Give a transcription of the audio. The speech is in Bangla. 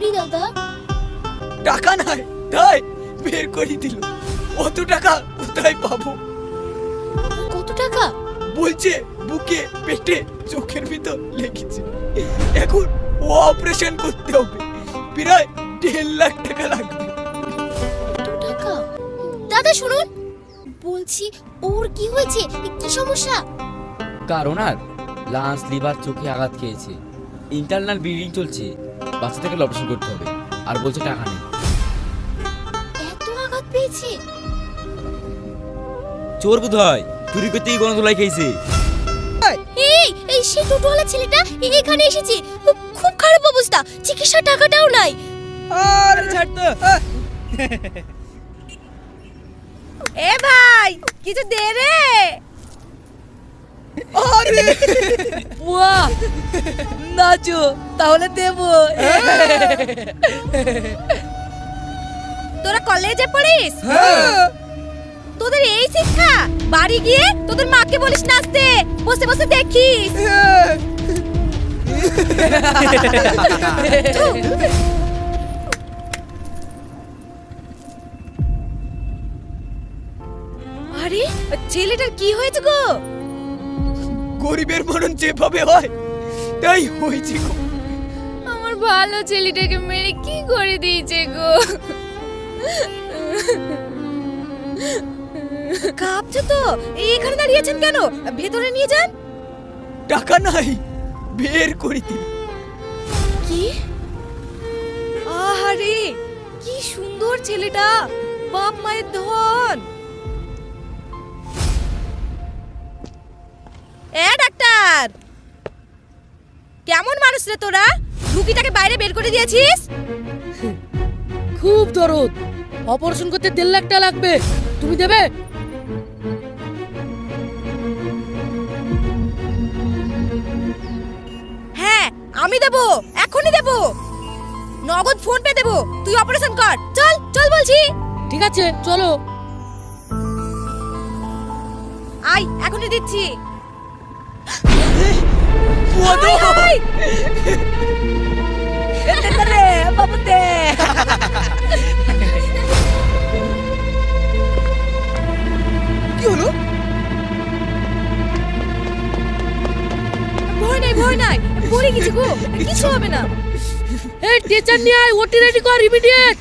সরি দাদা। টাকা নাই তাই বের করে দিল। অত টাকা কোথায় পাবো? কত টাকা? বলছে বুকে পেটে চোখের ভিতর লেগেছে, এখন ও অপারেশন করতে হবে, প্রায় 1.5 লাখ টাকা লাগবে। কত টাকা? দাদা শুনুন, বলছি ওর কি হয়েছে, কি সমস্যা? কারণ আর লাঞ্চ লিভার চোখে আঘাত খেয়েছে, ইন্টারনাল ব্লিডিং চলছে, বাচ্চাটাকে অপারেশন করতে হবে, আর বলছে টাকা নেই। এত আঘাত পেয়েছে? চোর বোধ হয়, চুরি করতে গিয়ে গণধোলাই খেয়েছে। এই এই সেই টোটোওয়ালা ছেলেটা এখানে এসেছে, খুব খারাপ অবস্থা, চিকিৎসার টাকাটাও নাই। আরে ছাড় তো। এ ভাই কিছু দে রে। আরে বাহ, নাচো তাহলে দেব। তোরা কলেজে পড়িস? হ্যাঁ। তোদের এই শিক্ষা? বাড়ি গিয়ে তোদের মাকে বলিস নাচতে, বসে বসে দেখিস। আরে ছেলেটার কি হয়েছে গো? গরিবের মরণ যেভাবে হয় তাই হয়েছে গো। আমার ভালো ছেলেটাকে মেরে কি করে দিয়েছে গো। কাঁপছে তো, এখানে দাঁড়িয়েছেন কেন? ভেতরে নিয়ে যান। টাকা নাই, বের করে দিল। কি? আহারে কি সুন্দর ছেলেটা, বাপ মায়ের ধন। এ ডাক্তার, কেমন মানুষ রে তোরা? রুগীটাকে বাইরে বের করে দিয়েছিস? খুব দরদ, অপারেশন করতে 1.5 লাখ টাকা লাগবে, তুমি দেবে? হ্যাঁ আমি দেবো, এখনই দেবো, নগদ ফোন পে দেবো। তুই অপারেশন কর, চল চল বলছি। ঠিক আছে চলো। আয় এখনই দিচ্ছি। বুয়াদো! আয়, আয়। এ দে দে রে, বাবু দে। কি হলো? ভয় নাই, পড়ে গেছি গো, কিছু হবে না। এই টিচার নিয়ে আয়, ওটি রেডি কর ইমিডিয়েট।